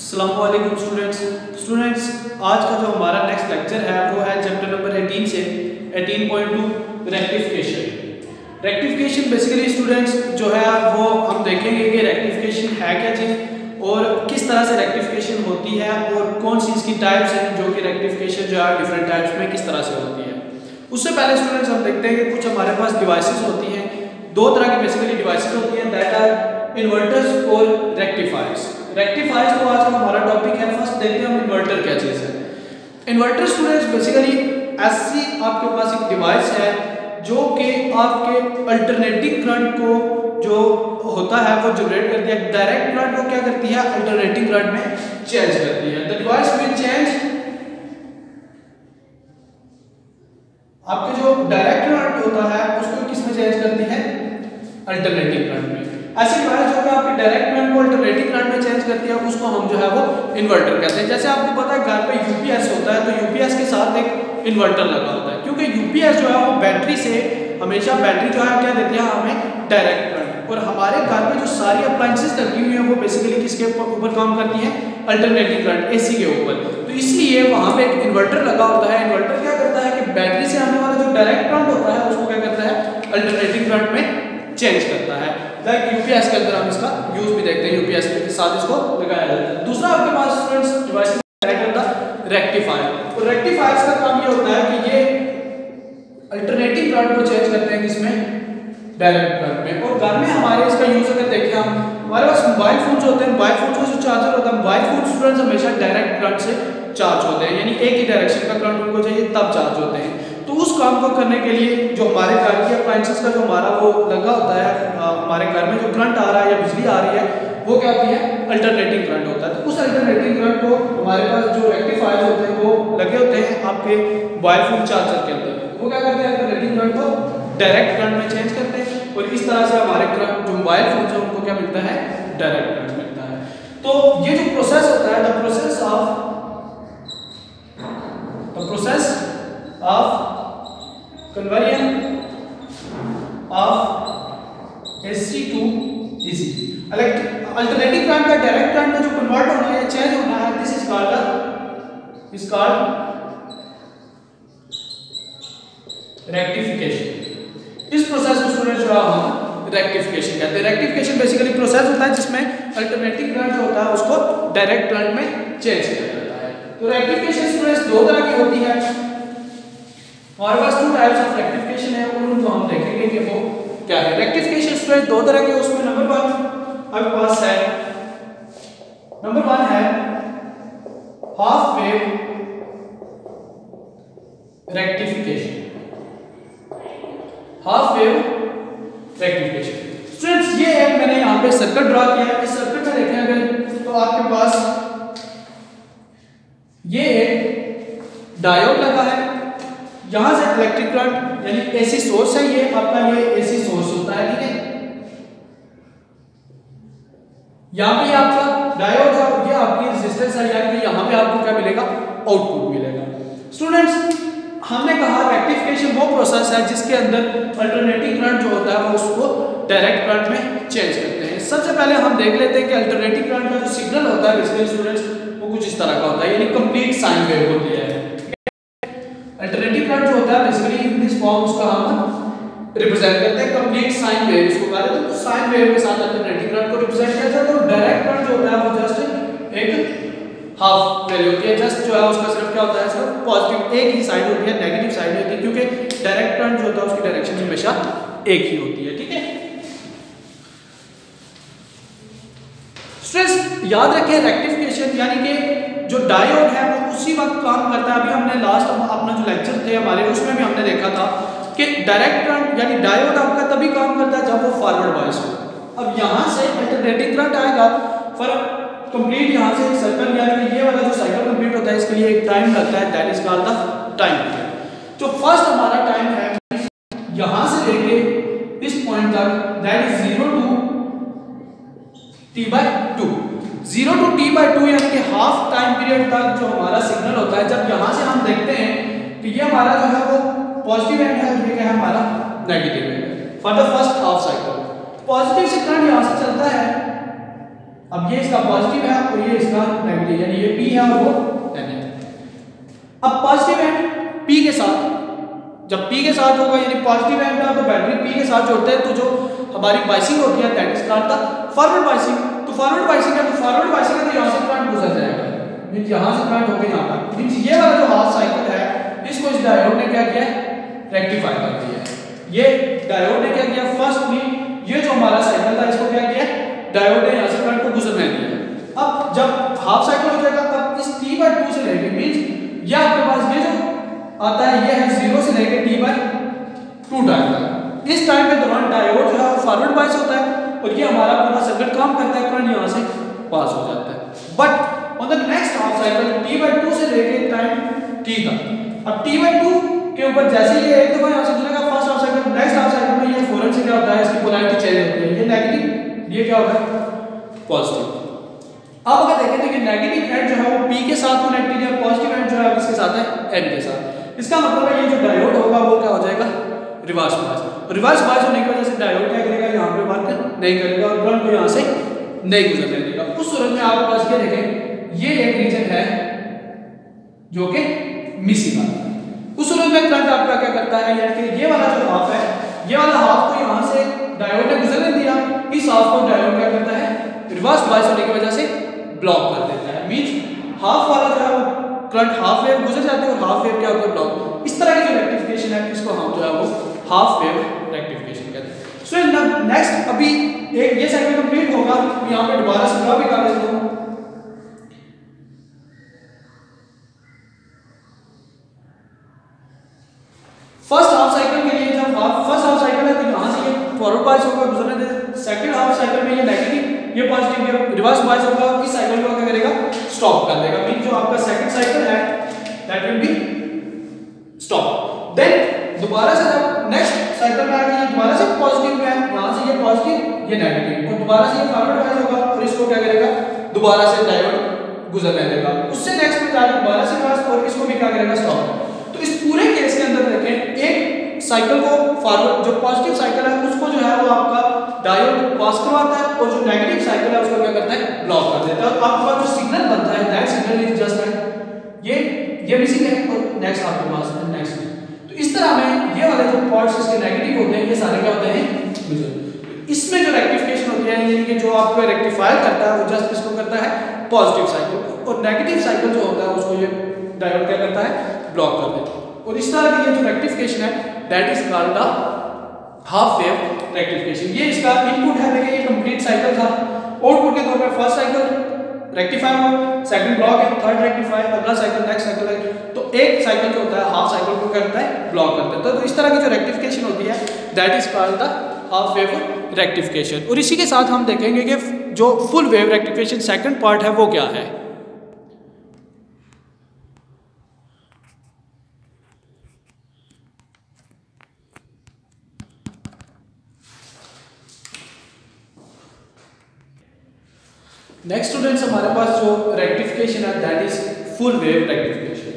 अस्सलामुअलैकुम स्टूडेंट्स, आज का जो हमारा नेक्स्ट लेक्चर है वो है चैप्टर नंबर 18 से 18.2 रेक्टिफिकेशन। बेसिकली स्टूडेंट्स जो है वो हम देखेंगे कि रेक्टिफिकेशन है क्या चीज़ और किस तरह से रेक्टिफिकेशन होती है और कौन सी इसकी टाइप्स हैं जो कि रेक्टिफिकेशन जो है डिफरेंट टाइप्स में किस तरह से होती है। उससे पहले स्टूडेंट्स हम देखते हैं कि कुछ हमारे पास डिवाइसेस होती हैं, दो तरह की बेसिकली डिवाइसेस होती हैं, दैट आर इन्वर्टर्स और रेक्टिफायर्स। रेक्टिफायर्स तो आज का हमारा टॉपिक है। फर्स्ट देखते हैं हम इन्वर्टर क्या चीज़ है। इन्वर्टर स्टूडेंट्स बेसिकली ऐसी आपके पास एक डिवाइस है जो कि आपके अल्टरनेटिंग करंट को जो होता है वो जनरेट करती है। डायरेक्ट करंट को क्या करती है, अल्टरनेटिंग करंट में चेंज करती है। द डिवाइस विल चेंज आपके जो डायरेक्ट करंट होता है उसको किस में चेंज करती है, अल्टरनेटिंग करंट में। ऐसी डिवाइस जो कि आपके डायरेक्ट करंट को अल्टरनेटिंग करंट में चेंज करती है उसको हम जो है वो इन्वर्टर कहते हैं। जैसे आपको पता है घर पे यूपीएस होता है तो यूपीएस के साथ एक इन्वर्टर लगा होता है, क्योंकि यूपीएस जो है वो बैटरी से हमेशा बैटरी जो है क्या देती है हमें, डायरेक्ट करंट। और हमारे घर में जो सारी अप्लायंसेस लगी हुई हैं वो बेसिकली किसके ऊपर काम करती हैं, अल्टरनेटिंग करंट, एसी के ऊपर। तो इसलिए वहां पे एक इन्वर्टर लगा होता है। इन्वर्टर क्या करता है कि बैटरी से आने वाला जो डायरेक्ट करंट होता है उसको क्या करता है, अल्टरनेटिंग करंट में चेंज करता है। लाइक यूपीएस के अंदर हम इसका यूज भी देखते हैं, यूपीएस के साथ इसको लगाया जाता है। दूसरा आपके पास स्टूडेंट्स डिवाइस रेक्टिफायर। और रेक्टिफायर्स का काम ये होता है कि ये अल्टरनेटिंग करंट को चेंज करते हैं किसमें, डायरेक्ट करंट में। और घर में हमारे इसका यूज अगर देखें हम, हमारे पास मोबाइल फोन्स होते हैं, मोबाइल फोन्स का जो चार्जर होता है, मोबाइल फोन स्टूडेंट्स हमेशा डायरेक्ट करंट से चार्ज होते हैं, यानी एक ही डायरेक्शन का करंट उनको चाहिए तब चार्ज होते हैं। तो उस काम को करने के लिए जो हमारे घर की अप्लायंसेस का जो हमारा वो लगा होता है, हमारे घर में जो करंट आ रहा है या बिजली आ रही है वो क्या होती है, अल्टरनेटिंग करंट होता है। तो उस अल्टरनेटिंग करंट को हमारे पास जो रेक्टिफायर्स होते हैं वो लगे होते हैं आपके मोबाइल फोन चार्जर के अंदर। वो क्या करते हैं, अल्टरनेटिंग करंट को डायरेक्ट करंट में चेंज करते हैं और इस तरह से हमारे करंट जो मोबाइल फोन है उनको क्या मिलता है, डायरेक्ट करंट मिलता है। तो ये जो प्रोसेस होता है, the process of conversion of AC to DC, alternating current का डायरेक्ट करंट में जो कन्वर्ट होना है या चेंज होना है, दिस इज कॉल्ड रेक्टिफिकेशन। इस प्रोसेस को स्टूडेंट जो हम रेक्टिफिकेशन कहते हैं। रेक्टिफिकेशन बेसिकली प्रोसेस होता है जिसमें अल्टरनेटिंग करंट जो होता है उसको डायरेक्ट करंट में चेंज किया जाता है। तो रेक्टिफिकेशन स्टूडेंट्स दो तरह की होती है। हमारे पास टू टाइप्स ऑफ रेक्टिफिकेशन है और उनको हम देखेंगे कि वो क्या है। रेक्टिफिकेशन स्टूडेंट दो तरह के, उसमें नंबर वन है half wave rectification. Half wave rectification students, ये एक मैंने यहाँ पे सर्किट ड्रा किया है। इस सर्किट में देखें अगर तो आपके पास ये एक डायोड लगा है, यहां से इलेक्ट्रिक करंट यानी एसी सोर्स है, ये आपका ये एसी सोर्स होता है, ठीक है। यहां पे आपका डायोड है, ये आपकी रेजिस्टेंस है, यानी कि यहां पे आपको क्या मिलेगा, आउटपुट मिलेगा। स्टूडेंट्स हमने कहा रेक्टिफिकेशन वो प्रोसेस है जिसके अंदर अल्टरनेटिंग करंट जो होता है वो उसको डायरेक्ट करंट में चेंज करते हैं। सबसे पहले हम देख लेते हैं कि अल्टरनेटिंग करंट का जो सिग्नल होता है बेसिकली स्टूडेंट्स वो कुछ इस तरह का होता है, यानी कंप्लीट साइन वेव होती है। अल्टरनेटिंग करंट जो होता है बेसिकली इन दिस फॉर्म उसका हम रिप्रेजेंट करते हैं कंप्लीट साइन वेव इसको कहते हैं। तो साइन वेव के साथ अल्टरनेटिंग करंट को रिप्रेजेंट किया जाता है। तो डायरेक्ट करंट जो होता है वो जस्ट एक हाफ वैल्यू होती है, जस्ट जो है उसका सिर्फ क्या होता है, सिर्फ पॉजिटिव एक ही साइड होती है, नेगेटिव साइड होती है, क्योंकि डायरेक्ट करंट जो होता है उसकी डायरेक्शन हमेशा एक ही होती है, ठीक है। स्ट्रेस याद रखें, रेक्टिफिकेशन यानी कि जो डायोड है वो उसी वक्त काम करता है। अभी हमने लास्ट अपना जो लेक्चर थे हमारे उसमें भी हमने देखा था कि डायरेक्ट करंट यानी डायोड आपका तभी काम करता है जब वो फॉरवर्ड बायस हो। अब यहाँ से अल्टरनेटिंग करंट आएगा, फॉर कंप्लीट यहाँ से एक सर्कल यानी कि ये वाला जो साइकिल कंप्लीट होता है इसके लिए एक टाइम लगता है, that is called the time period. जो फर्स्ट हमारा टाइम है यहाँ से लेके इस पॉइंट तक, that is 0 to t/2, 0 to t/2 यानी कि हाफ टाइम पीरियड तक जो हमारा सिग्नल होता है। जब यहाँ से हम देखते हैं कि ये हमारा जो है वो पॉजिटिव एंड है, ये क्या है हमारा negative and for the first half cycle. Positive से करंट यहाँ से चलता है अब ये इसका पॉजिटिव है और ये इसका नेगेटिव, यानी ये P है और वो N है। अब पॉजिटिव एंड P के साथ, जब P के साथ होगा यानी पॉजिटिव एंड में तो बैटरी P के साथ जोड़ते हैं, तो जो हमारी बाइसिंग होती है that is called the forward biasing. तो फॉरवर्ड बाइसिंग है, तो फॉरवर्ड बाइसिंग है तो यहाँ से करंट गुजर जाएगा, मींस यहाँ से करंट होकर यहाँ तक, मींस ये वाला जो हाफ साइकिल है इसको इस डायोड ने क्या किया, रेक्टिफाई कर दिया। ये डायोड ने क्या किया, फर्स्टली ये जो हमारा साइकिल था इसको क्या किया, डायोड ने यहाँ से करंट को गुजरने दिया। अब जब हाफ साइकिल हो जाएगा तब इस T/2 से लेके, मींस ये आपके पास ये जो आता है ये है 0 से लेके T/2 टाइम तक। इस टाइम के दौरान डायोड जो है फॉरवर्ड बायस होता है और ये हमारा पूरा सर्किट काम करता है, करंट यहाँ से पास हो जाता है। But on the next half cycle T/2 से लेके टाइम T तक, अब T/2 के ऊपर जैसे ये एक दफा यहाँ से गुजरेगा first half cycle, next half cycle में ये फौरन से क्या होता है, इसकी पोलैरिटी चेंज होती है, ये नेगेटिव, ये क्या होगा, पॉजिटिव। अब अगर देखें तो ये नेगेटिव एंड जो है वो P के साथ कनेक्टेड है, पॉजिटिव एंड जो है किसके साथ है, N के साथ। इसका मतलब है ये जो डायोड होगा वो क्या हो जाएगा, रिवर्स बायस। रिवर्स बायस होने की वजह से डायोड क्या करेगा, यहाँ पे वर्क नहीं करेगा और करंट को यहाँ से नहीं गुजरने देगा। उस सूरत में आपके पास ये देखें, ये एक रीजन है जो कि मिसिंग आता है। उस सूरत में करंट आपका क्या करता है, यानी कि ये वाला जो हाफ है, ये वाला हाफ को यहाँ से डायोड ने गुजरने दिया, इस हाफ को डायोड क्या करता है, रिवर्स बायस होने की वजह से ब्लॉक कर देता है। मींस हाफ वाला जो है वो करंट हाफ वेव गुजर जाते हैं और हाफ वेव क्या होता है, ब्लॉक। इस तरह की जो रेक्टिफिकेशन है इसको हम जो है वो हाफ वेव रेक्टिफिकेशन कहते हैं। सो नेक्स्ट अभी एक ये साइकिल कंप्लीट होगा, यहाँ पे दोबारा से ड्रा भी कर देता हूँ। फर्स्ट हाफ साइकिल के लिए जब फर्स्ट हाफ साइकिल है तो यहाँ से ये फॉरवर्ड बायस होगा, गुजरने दे। सेकंड हाफ साइकिल में ये नेगेटिव, ये पॉजिटिव, ये रिवर्स बायस होगा, इस साइकिल को क्या करेगा, स्टॉप कर देगा। मींस जो आपका सेकंड साइकिल है that will be stop. Then दोबारा से जब नेक्स्ट साइकिल में आएगा, ये दोबारा से पॉजिटिव में है, यहाँ से ये पॉजिटिव ये नेगेटिव, और दोबारा से ये फॉरवर्ड बायस होगा और इसको क्या करेगा, दोबारा से डायोड गुजरने देगा। उससे नेक्स्ट में जाकर दोबारा से रिवर्स और इसको भी क्या करेगा, स्टॉप। तो इस पूरे केस के अंदर देखें, एक साइकिल को फॉरवर्ड जो पॉजिटिव साइकिल है उसको जो है वो आपका डायोड पास करवाता है और जो नेगेटिव साइकिल है उसको क्या करता है, ब्लॉक कर देता है। और आपके पास जो सिग्नल बनता है that signal is just like ये मिसिंग है और नेक्स्ट आपके पास नेक्स्ट। तो इस तरह में ये वाले जो पार्ट्स इसके नेगेटिव होते हैं ये सारे क्या होते हैं, इसमें जो रेक्टिफिकेशन होती है यानी कि जो आपको रेक्टिफाई करता है वो जस्ट इसको करता है पॉजिटिव साइकिल को, और नेगेटिव साइकिल जो होता है उसको ये डायोड क्या करता है, ब्लॉक कर देता है। और इस तरह की ये जो रेक्टिफिकेशन है that is called the half wave rectification. ये इसका इनपुट है, देखिए ये कंप्लीट साइकिल था। आउटपुट के तौर पे फर्स्ट साइकिल रेक्टिफाई हुआ, सेकंड ब्लॉक है, थर्ड रेक्टिफाई, अगला साइकिल नेक्स्ट साइकिल है। तो एक साइकिल जो होता है हाफ साइकिल को करता है, ब्लॉक कर देता है। तो इस तरह की जो रेक्टिफिकेशन होती है that is called the half wave rectification. और इसी के साथ हम देखेंगे कि जो full wave rectification second part है वो क्या है। नेक्स्ट स्टूडेंट्स हमारे पास जो रेक्टिफिकेशन है that is full wave rectification.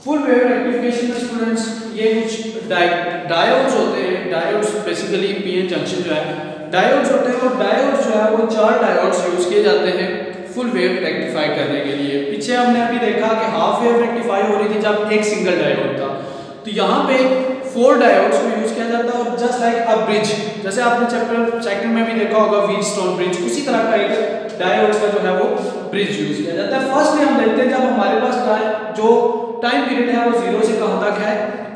Full wave rectification में स्टूडेंट्स ये कुछ डायोड्स होते हैं। डायोड्स बेसिकली पीएन जंक्शन जो है डायोड्स होते हैं, और डायोड्स जो है वो 4 डायोड्स यूज किए जाते हैं फुल वेव रेक्टिफाई करने के लिए। पीछे हमने अभी देखा कि हाफ वेव रेक्टिफाई हो रही थी जब एक सिंगल डायोड था, तो यहाँ पे 4 डायोड्स को यूज किया जाता है। और जस्ट लाइक अ ब्रिज, जैसे आपने चैप्टर सेकंड में भी देखा होगा व्हीटस्टोन ब्रिज, उसी तरह का एक डायोड्स का जो है वो ब्रिज यूज किया जाता है। फर्स्ट में हम देखते हैं जब हमारे पास जो टाइम पीरियड है वो 0 से कहां तक है,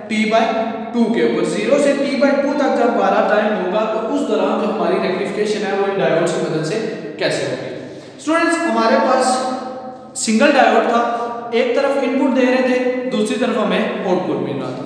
T/2 के ऊपर। 0 से T/2 तक जब हमारा टाइम होगा तो उस दौरान जो हमारी रेक्टिफिकेशन है वो इन डायोड्स की मदद से कैसे होगी। स्टूडेंट्स हमारे पास सिंगल डायोड था, एक तरफ इनपुट दे रहे थे, दूसरी तरफ हमें आउटपुट मिल रहा था।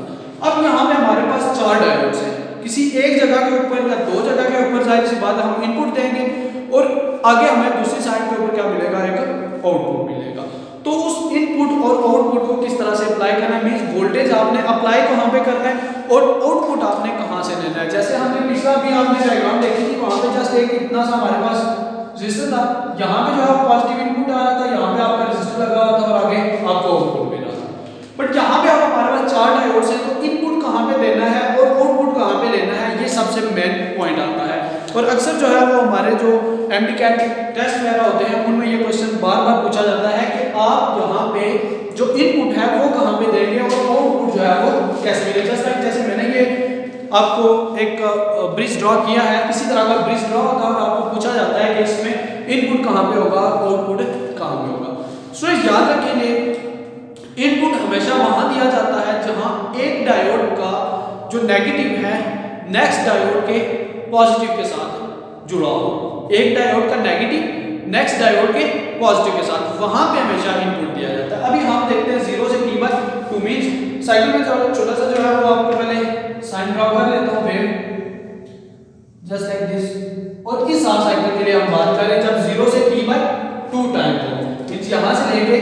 अब यहाँ पे हमारे पास 4 डायोड्स हैं, किसी एक जगह के ऊपर या 2 जगह के ऊपर जाहिर सी बात है हम इनपुट देंगे और आगे हमें दूसरी साइड के ऊपर क्या मिलेगा, एक आउटपुट मिलेगा। तो उस इनपुट और आउटपुट को किस तरह से अप्लाई करना है, मींस वोल्टेज आपने अप्लाई कहाँ पे करना है और आउटपुट आपने कहाँ से लेना है। जैसे हमने पिछला भी आपने डायग्राम देखी थी, वहाँ पे जस्ट एक इतना सा हमारे पास रेजिस्टर था, यहाँ पे जो है पॉजिटिव इनपुट आ रहा था, यहाँ पे आपका रेजिस्टर लगा हुआ था और आगे आपको आउटपुट मिल रहा था। बट यहाँ पे अब हमारे पास 4 डायोड्स हैं, तो इनपुट कहाँ पे लेना है और आउटपुट कहाँ पे लेना है, ये सबसे मेन पॉइंट आता है। और अक्सर जो है वो हमारे जो MD-CAT के टेस्ट वगैरह होते हैं उनमें ये क्वेश्चन बार बार पूछा जाता है कि आप यहाँ पे जो इनपुट है वो कहाँ पे देंगे और आउटपुट जो है वो कैसे मिलेगा। जैसे मैंने ये आपको एक ब्रिज ड्रॉ किया है, किसी तरह का ब्रिज ड्रॉ होता है और आपको पूछा जाता है कि इसमें इनपुट कहाँ पे होगा, आउटपुट कहाँ पे होगा। सो याद रखेंगे इनपुट हमेशा वहां दिया जाता है जहां एक डायोड का जो नेगेटिव है नेक्स्ट डायोड के पॉजिटिव के साथ जुड़ा हो। एक डायोड का नेगेटिव नेक्स्ट डायोड के पॉजिटिव के साथ, वहां पे हमेशा इनपुट दिया जाता है। अभी हम देखते हैं 0 से t/2 मींस साइकिल में छोटा सा जो है वो आपको पहले साइन ड्रॉ कर लेता हूं वेव जस्ट लाइक दिस। और इस हाफ साइकिल के लिए हम बात करें जब 0 से t/2 टाइम हो मींस यहां से लेके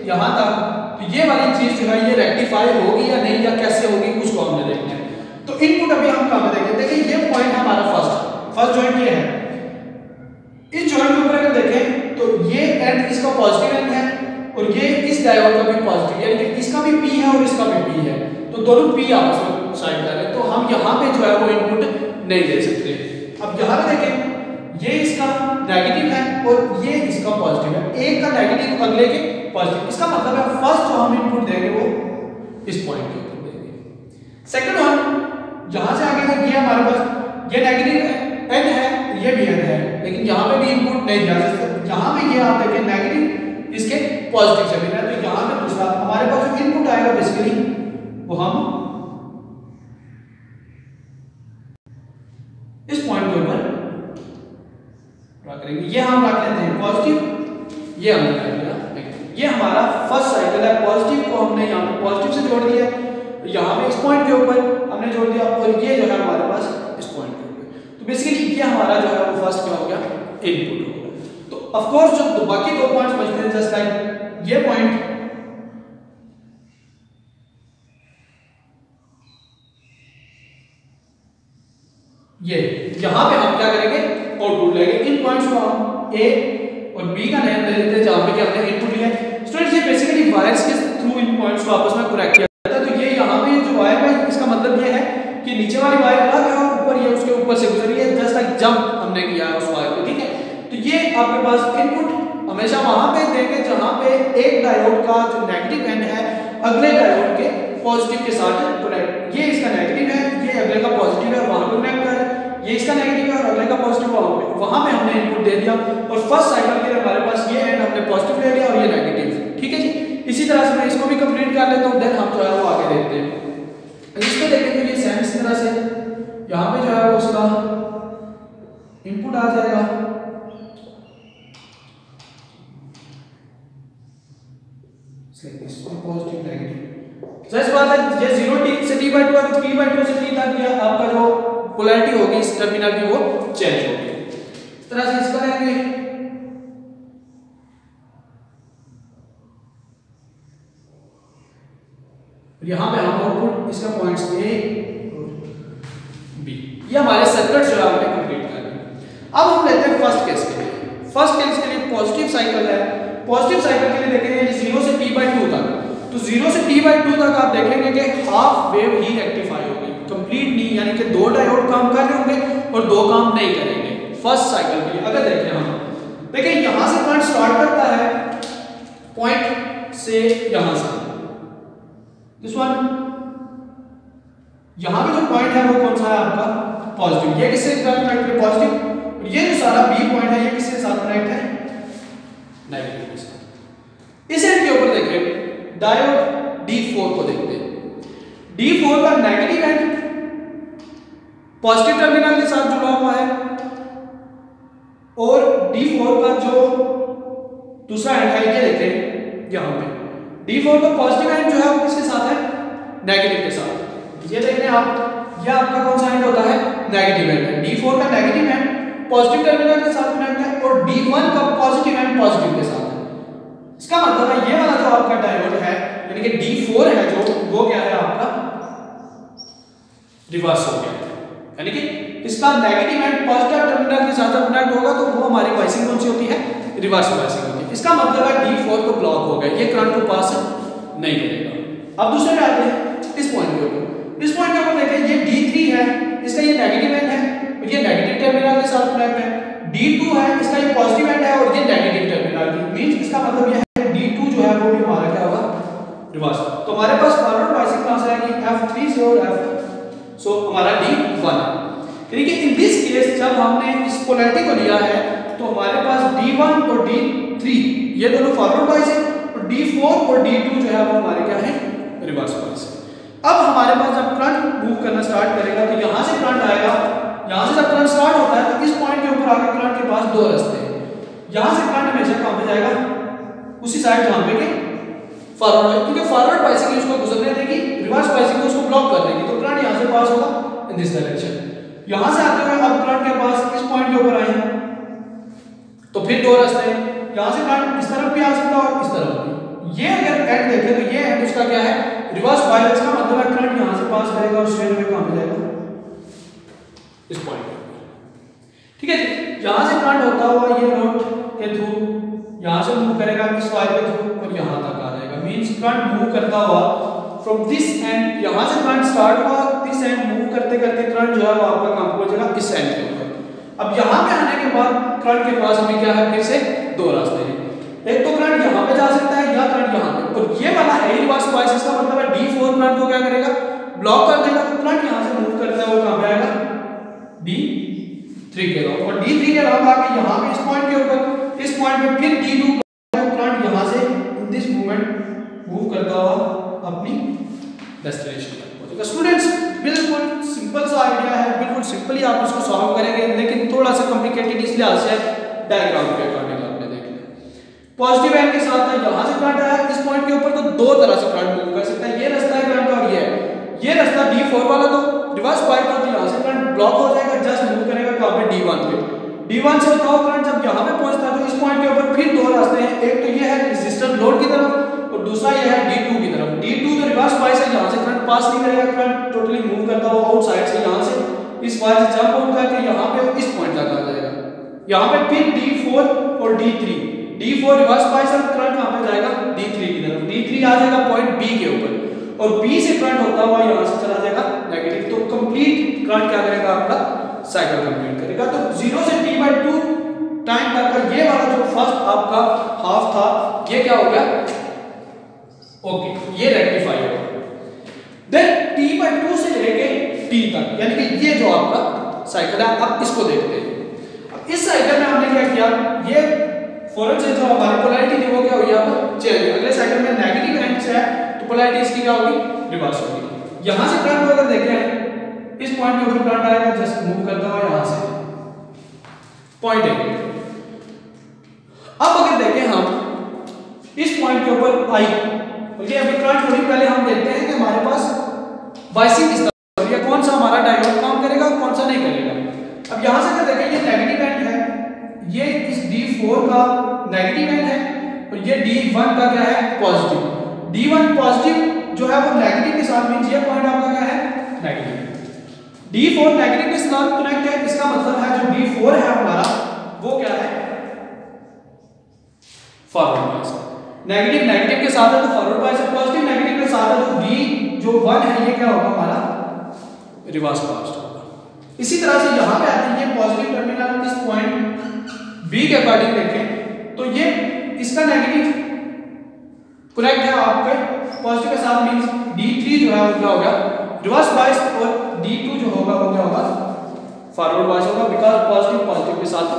यहां तक, तो ये वाली चीज जो है ये रेक्टिफाई होगी या नहीं या कैसे होगी उसको हमने देखना है। तो इनपुट अभी हम कहां पे देखेंगे, देखिए ये पॉइंट है हमारा फर्स्ट जॉइंट ये है। इस जॉइंट के ऊपर अगर देखें तो ये एंड इसका पॉजिटिव एंड है और ये इस डायोड का भी पॉजिटिव, यानी कि इसका भी P है और इसका भी P है, तो दोनों P आपस में साइड कर रहे हैं, तो हम यहाँ पे जो है वो इनपुट नहीं दे सकते। अब यहाँ पे देखें ये इसका नेगेटिव है और ये इसका पॉजिटिव है, एक का नेगेटिव अगले के पॉजिटिव, इसका मतलब है फर्स्ट जो हम इनपुट देंगे वो इस पॉइंट के ऊपर देंगे। सेकंड वन यहां से आगे तक ये हमारे पास ये नेगेटिव एन है, ये भी एन है, लेकिन यहां पे भी इनपुट नहीं जा सकता। यहां पे ये आप देखें नेगेटिव इसके पॉजिटिव से मिल रहा है, तो यहां पे दूसरा हमारे पास जो इनपुट आएगा बेसिकली वो हम इस पॉइंट के ऊपर रख करेंगे। ये हम रख लेते हैं पॉजिटिव, ये हमने रख लिया नेगेटिव। ये हमारा फर्स्ट साइकिल है, पॉजिटिव को हमने यहां पे पॉजिटिव से जोड़ दिया, यहां पे इस पॉइंट के ऊपर हमने जोड़ दिया और ये जो है हमारे पास इस पॉइंट के ऊपर। तो बेसिकली ये हमारा जो है वो फर्स्ट क्या हो गया, इनपुट हो गया। तो ऑफ कोर्स जो बाकी दो पॉइंट्स बचते हैं जस्ट लाइक ये पॉइंट, ये यहां पे हम क्या करेंगे, आउटपुट लेंगे। इन पॉइंट्स को हम ए और बी का नेम दे देते हैं जहां पे कि हमने इनपुट लिया है। स्टूडेंट्स ये बेसिकली वायर्स के थ्रू इन पॉइंट्स को आपस में कनेक्ट किया जाता है। तो ये यहां पे जो वायर है इसका मतलब ये है कि नीचे वाली वायर अलग है और ऊपर ये उसके ऊपर से गुजरी है, जस्ट लाइक जंप हमने किया है उस वायर को, ठीक है। तो ये आपके पास इनपुट हमेशा वहां पे देंगे जहां पे एक डायोड का जो नेगेटिव एंड है अगले डायोड के पॉजिटिव के साथ कनेक्ट, ये इसका नेगेटिव है, ये अगले का पॉजिटिव है, वहां पे कनेक्ट कर, ये इसका नेगेटिव है और अगले का पॉजिटिव वहां पे हमने इनपुट दे दिया। और फर्स्ट साइकिल के लिए हमारे पास ये एंड हमने पॉजिटिव ले लिया और ये नेगेटिव, ठीक है जी। इसी तरह से मैं इसको भी कंप्लीट कर लेता हूं, देन हम जो है वो आगे देखते हैं। इसको देखें तो ये सेम इस तरह से यहां पे जो है वो उसका इनपुट आ जाएगा, पॉजिटिव नेगेटिव। सच बात है, ये 0 से t/2 और t/2 से t तक ये आपका जो पोलैरिटी होगी इस टर्मिनल की वो चेंज होगी। इस तरह से इसका लेंगे, यहां पे हम आउटपुट इसका पॉइंट्स ए और बी, ये हमारे सर्किट जो है हमने कंप्लीट कर लिया। अब हम लेते हैं फर्स्ट केस के लिए। फर्स्ट केस के लिए पॉजिटिव साइकिल है, पॉजिटिव साइकिल के लिए देखेंगे 0 से t/2 तक। तो 0 से t/2 तक आप देखेंगे कि हाफ वेव ही रेक्टिफाई होगी, कंप्लीट नहीं, यानी कि दो डायोड काम कर रहे होंगे और दो काम नहीं करेंगे फर्स्ट साइकिल के लिए। अगर देखें हम देखिए यहां से करंट स्टार्ट करता है पॉइंट से, यहां से दिस वन, यहां पे जो पॉइंट है वो कौन सा है आपका पॉजिटिव, ये किससे कनेक्ट है पॉजिटिव, और ये जो सारा बी पॉइंट है ये किसके साथ कनेक्ट है नेगेटिव के साथ। इस एंड के ऊपर देखें डायोड D4 को देखते हैं। D4 का नेगेटिव एंड पॉजिटिव टर्मिनल के साथ जुड़ा हुआ है और D4 का जो दूसरा एंड है ये देखें यहां पे D4 का पॉजिटिव एंड जो है वो किसके साथ है नेगेटिव के साथ। ये देख रहे हैं आप, ये आपका कौन सा एंड होता है नेगेटिव एंड है। D4 का नेगेटिव एंड पॉजिटिव टर्मिनल के साथ कनेक्ट है और D1 का पॉजिटिव एंड पॉजिटिव के साथ है। इसका मतलब है ये वाला जो आपका डायोड है यानी कि D4 है जो वो क्या है आपका रिवर्स हो गया, यानी कि इसका नेगेटिव एंड पॉजिटिव टर्मिनल के साथ कनेक्ट होगा तो वो हमारी वाइसिंग कौन सी होती है, रिवर्स वाइसिंग होती है। इसका मतलब है D4 को ब्लॉक हो गया, ये करंट को पास नहीं करेगा। अब दूसरे पे आते हैं इस पॉइंट के ऊपर। इस पॉइंट के ऊपर देखें ये D3 है, इसका ये नेगेटिव एंड है, ये नेगेटिव टर्मिनल के साथ कनेक्ट है। D2 है, इसका ये पॉजिटिव एंड है और ये नेगेटिव टर्मिनल मींस इसका मतलब ये है D2 जो है वो भी हमारा क्या होगा, रिवर्स। तो हमारे पास फॉरवर्ड बाइसिंग कहां से आएगी, F3 से और F, सो हमारा D1 है। यानी कि इन दिस केस जब हमने इस पोलैरिटी को लिया है तो हमारे पास D1 और D3 ये दोनों फॉरवर्ड बाइसिंग और D4 और D2 जो है वो हमारे क्या है, रिवर्स बाइसिंग। अब हमारे पास जब करंट मूव करना स्टार्ट करेगा तो यहां से करंट आएगा, यहां से जब करंट स्टार्ट होता है तो इस पॉइंट के ऊपर आके करंट के पास दो रास्ते हैं। यहां से करंट हमेशा कहां पे जाएगा, उसी साइड जहां पे के फॉरवर्ड है, क्योंकि फॉरवर्ड बाइसिंग उसको गुजरने देगी, रिवर्स बाइसिंग उसको ब्लॉक कर देगी, तो करंट यहां से पास होगा इन दिस डायरेक्शन। यहां से आते हुए अब करंट के पास इस पॉइंट के ऊपर आए तो फिर दो रास्ते हैं, यहां से करंट इस तरफ भी आ सकता है और इस तरफ भी। ये अगर एंड देखें तो ये एंड उसका क्या है, रिवर्स बाइसिंग का मतलब है करंट यहां से पास करेगा और स्ट्रेट में कहां पे जाएगा, इस पॉइंट पे। ठीक है जी, यहां से करंट होता हुआ ये नोड के थ्रू यहां से मूव करेगा इस वायर के थ्रू और यहां तक आ जाएगा, मींस करंट मूव करता हुआ फ्रॉम दिस एंड, यहां से करंट स्टार्ट हुआ दिस एंड मूव करते करते करंट जो है वो आपका कहां पहुंचेगा, इस एंड के ऊपर। अब यहां पे आने के बाद करंट के पास हमें क्या है, फिर से दो रास्ते हैं, एक तो करंट यहां पे जा सकता है या करंट यहां पे, और ये वाला है रिवर्स बाइस, इसका मतलब है D4 करंट को क्या करेगा, ब्लॉक कर देगा, तो करंट यहां से मूव करता है वो कहां पे आएगा, D3 के अराउंड, और D3 के अराउंड आके यहां पे इस पॉइंट के ऊपर, इस पॉइंट पे फिर D2 करंट यहां से इन दिस मूवमेंट मूव करता हुआ अपनी डेस्टिनेशन तक पहुंचेगा। स्टूडेंट्स बिल्कुल सिंपल सा आइडिया है, बिल्कुल सिंपली आप इसको सॉल्व करेंगे, लेकिन थोड़ा सा कॉम्प्लिकेटेड इसलिए आज से डायग्राम के अकॉर्डिंग आपने देखना। पॉजिटिव एंड के साथ है, यहां से करंट आया इस पॉइंट के ऊपर, तो दो तरह से करंट मूव कर सकता है, ये रास्ता है करंट और ये रास्ता D4 वाला, तो रिवर्स बाइट हो तो यहां से करंट ब्लॉक हो जाएगा, जस्ट मूव करेगा कहां पे, D1 पे। D1 से होता हुआ करंट जब यहां पे पहुंचता है तो इस पॉइंट के ऊपर फिर दो रास्ते हैं, एक तो ये है रेजिस्टर लोड की तरफ और दूसरा ये है D2 की तरफ। D2 तो रिवर्स बाइट से यहां से करंट पास नहीं करेगा, करंट टोटली मूव करता हुआ आउटसाइड से यहां से इस वायर से जंप आउट करके यहां पे इस पॉइंट तक आ जाएगा, यहां पे फिर D4 और D4 रिवर्स बाइट से करंट कहां पे जाएगा, D3 की तरफ, D3 आ जाएगा पॉइंट B के ऊपर और B से करंट होता हुआ यहां से चला जाएगा नेगेटिव, तो कंप्लीट करंट क्या करेगा, आपका साइकिल कंप्लीट करेगा। तो 0 से T/2 टाइम तक का ये वाला जो फर्स्ट आपका हाफ था ये क्या हो गया, ओके, ये रेक्टिफाई हो गया। देन T/2 से लेके T तक, यानी कि ये जो आपका साइकिल है, अब इसको देखते हैं। अब इस साइकिल में हमने क्या किया, ये फॉरवर्ड से जो हमारी पोलैरिटी थी वो क्या हुई, अब चेंज। अगले साइकिल में नेगेटिव एंड से है तो पोलैरिटी इसकी क्या होगी, रिवर्स होगी। यहां से करंट अगर देखें इस पॉइंट के ऊपर करंट आएगा, जस्ट मूव करता हुआ यहां से पॉइंट है। अब अगर देखें हम इस पॉइंट के ऊपर आई, ओके, अभी करंट थोड़ी पहले हम देखते हैं कि हमारे पास बाइसिंग इस तरह है, कौन सा हमारा डायोड काम करेगा कौन सा नहीं करेगा। अब यहां से अगर देखें ये नेगेटिव एंड है, ये इस D4 का नेगेटिव एंड है और ये D1 का क्या है, पॉजिटिव। D1 पॉजिटिव जो है वो नेगेटिव के साथ मींस ये पॉइंट आपका क्या है, नेगेटिव। D4 नेगेटिव के साथ कनेक्ट है, इसका मतलब है जो D4 है हमारा वो क्या है, फॉरवर्ड बायस। नेगेटिव के साथ है तो फॉरवर्ड बायस, पॉजिटिव नेगेटिव के साथ है तो D जो 1 है ये क्या होगा, हमारा रिवर्स बायस होगा। इसी तरह से यहां पे आते हैं, ये पॉजिटिव टर्मिनल इस पॉइंट B के अकॉर्डिंग देखें तो ये इसका नेगेटिव कनेक्ट है आपके पॉजिटिव के साथ, मींस D3 जो है वो क्या होगा, रिवर्स बायस, और D2 जो होगा वो क्या होगा, फॉरवर्ड बायस होगा, बिकॉज़ पॉजिटिव के साथ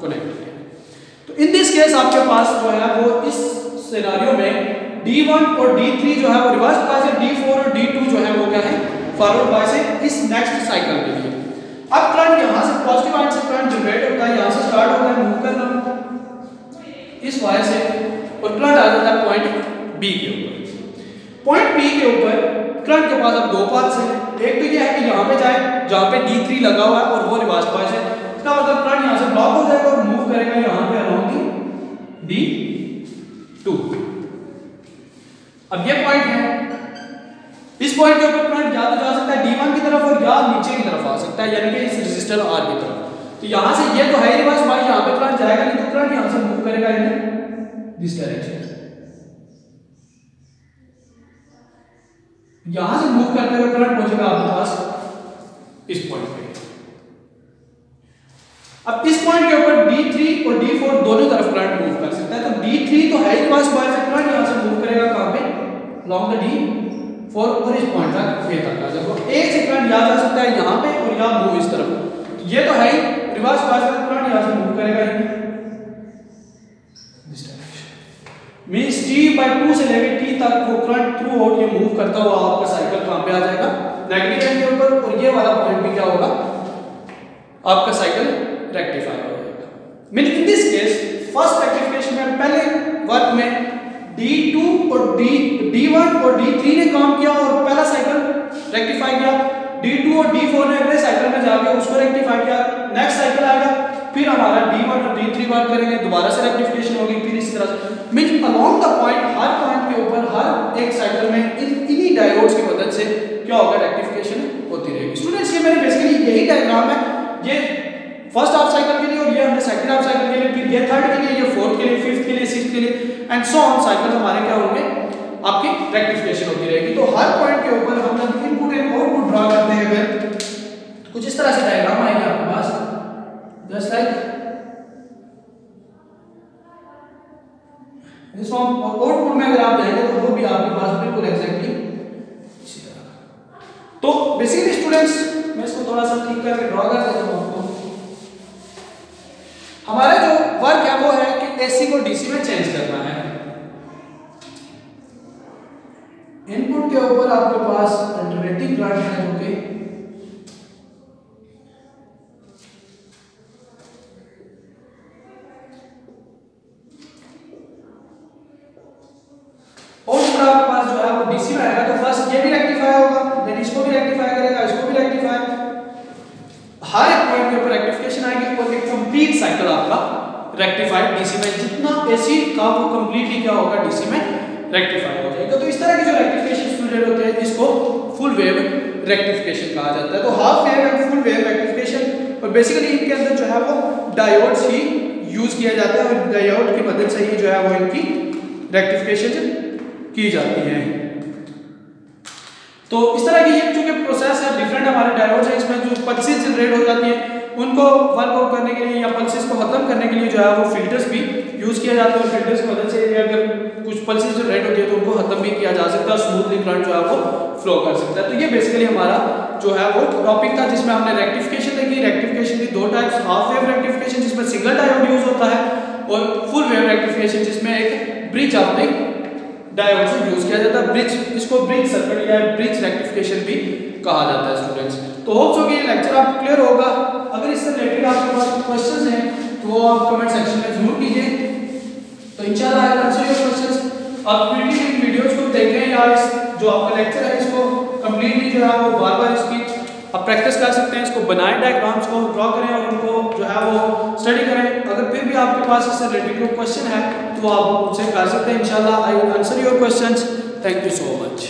कनेक्ट है। तो इन दिस केस आपके पास जो है वो इस सिनेरियो में D1 और D3 जो है वो रिवर्स बायस है, D4 और D2 जो है वो क्या है, फॉरवर्ड बायस है इस नेक्स्ट साइकिल के लिए। अब करंट यहां से पॉजिटिव एंड से करंट जनरेट होता है, यहां से स्टार्ट होता है मूव करना इस वायर से और करंट आ जाता है पॉइंट B के ऊपर। पॉइंट B के ऊपर करंट के पास अब दो पाथ्स हैं, एक तो ये है कि यहां पे जाए जहां पे D3 लगा हुआ है और वो रिवर्स बायस है, इसका मतलब करंट यहां से ब्लॉक हो जाएगा और मूव करेगा यहां पे अराउंड D2। अब ये पॉइंट है, इस पॉइंट के ऊपर करंट या तो जा सकता है D1 की तरफ और या नीचे की तरफ आ सकता है, यानी कि इस रेजिस्टर R की तरफ। तो यहां से ये तो है रिवर्स बायस, यहां पे करंट जाएगा नहीं, तो करंट यहां से मूव करेगा इन दिस डायरेक्शन, यहां से मूव करते हुए करंट पहुंचेगा आपके पास इस पॉइंट पे। अब इस पॉइंट के ऊपर D3 और D4 दोनों तरफ करंट मूव कर सकता है। तो D3 तो है रिवर्स बायस करंट, यहां से मूव करेगा कहां पे, along the D4 और इस पॉइंट तक ये तक आ जाएगा। एक से करंट यहां जा सकता है यहां पे और यहां मूव इस तरफ। ये तो है ही रिवर्स बायस करंट, यहां से मूव करेगा दिस डायरेक्शन। मींस T/2 से लेके T तक वो करंट थ्रू आउट ये मूव करता हुआ आपका साइकिल कहां पे आ जाएगा, नेगेटिव एंड के ऊपर, और ये वाला पॉइंट भी क्या होगा, आपका साइकिल रेक्टिफाई हो जाएगा। Mean in this case first rectification में पहले वर्क में D2 और D1 और D3 ने काम किया और पहला साइकिल रेक्टिफाई किया। D2 और D4 ने अगले साइकिल में जाके उसको रेक्टिफाई किया। नेक्स्ट साइकिल आएगा, फिर हमारा D1 और D3 वर्क करेंगे, दोबारा से रेक्टिफिकेशन होगी, फिर इसी तरह से mean along the point, her point के ऊपर हर एक साइकिल में इन्हीं डायोड्स की मदद से क्या होगा, रेक्टिफिकेशन होती रहेगी। स्टूडेंट्स, ये मेरे बेसिकली यही डायग्राम है, ये फर्स्ट हाफ साइकिल के लिए और ये हमने सेकंड हाफ साइकिल के लिए, फिर ये थर्ड के लिए, ये फोर्थ के लिए, फिफ्थ के लिए, सिक्स्थ के लिए एंड सो ऑन साइकिल हमारे क्या होंगे, आपकी रेक्टिफिकेशन होती रहेगी। तो हर पॉइंट के ऊपर हम जब इनपुट एंड आउटपुट ड्रा करते हैं अगर, कुछ इस तरह से डायग्राम आएगा आपके पास, जस्ट लाइक इस आउटपुट में अगर आप जाएंगे तो वो भी आपके पास बिल्कुल एग्जैक्टली इसी तरह। तो बेसिकली स्टूडेंट्स, मैं इसको थोड़ा सा ठीक करके ड्रा कर देता हूं आपको। हमारा जो वर्क है वो है कि एसी को डीसी में चेंज करना है। इनपुट के ऊपर आपके पास अल्टरनेटिंग करंट है जो कि आउटपुट आपके पास जो है वो डीसी में आएगा। तो फर्स्ट ये भी रेक्टिफाई होगा, देन इसको भी रेक्टिफाई करेगा, इसको भी रेक्टिफाई, हर एक पॉइंट के ऊपर रेक्टिफिकेशन आएगी और एक कंप्लीट साइकिल आपका रेक्टिफाइड डीसी में, जितना एसी का वो कंप्लीटली क्या होगा, डीसी में रेक्टिफाई हो जाएगा। तो इस तरह की जो रेक्टिफिकेशन स्टूडेंट होते हैं इसको फुल वेव रेक्टिफिकेशन कहा जाता है। तो half wave and full wave rectification, और बेसिकली इनके अंदर जो है वो डायोड्स ही यूज किया जाता है और डायोड की मदद से ही जो है वो इनकी रेक्टिफिकेशन की जाती है। तो इस तरह की ये चूंकि प्रोसेस है, डिफरेंट हमारे डायोड्स हैं, इसमें जो पल्सेस जनरेट हो जाती हैं उनको वर्कआउट करने के लिए या पल्सेस को खत्म करने के लिए जो है वो फिल्टर्स भी यूज किया जाता है और फिल्टर्स की मदद से अगर कुछ पल्सेस जनरेट होती है तो उनको खत्म भी किया जा सकता है, स्मूथली करंट जो है वो फ्लो कर सकता है। तो ये बेसिकली हमारा जो है वो टॉपिक था जिसमें हमने रेक्टिफिकेशन देखी। रेक्टिफिकेशन की दो टाइप्स, हाफ वेव रेक्टिफिकेशन जिसमें सिंगल डायोड यूज होता है और फुल वेव रेक्टिफिकेशन जिसमें एक ब्रिज आपने डायोड से यूज किया जाता है। ब्रिज, इसको ब्रिज सर्किट या ब्रिज रेक्टिफिकेशन भी कहा जाता है स्टूडेंट्स। तो होप सो कि ये लेक्चर आपको क्लियर होगा। अगर इससे रिलेटेड आपके पास क्वेश्चंस हैं तो वो आप कमेंट सेक्शन में जरूर कीजिए। तो इंशाल्लाह I will answer your questions. आप इन वीडियोस को देखें या इस जो आपका लेक्चर है इसको कंप्लीटली जो है वो बार-बार इसकी आप प्रैक्टिस कर सकते हैं, इसको बनाएं, डायग्राम्स को ड्रॉ करें और उनको जो है वो स्टडी करें। अगर फिर भी आपके पास इससे रिलेटेड कोई क्वेश्चन है तो आप मुझसे कर सकते हैं। इंशाल्लाह I will answer your questions. Thank you so much.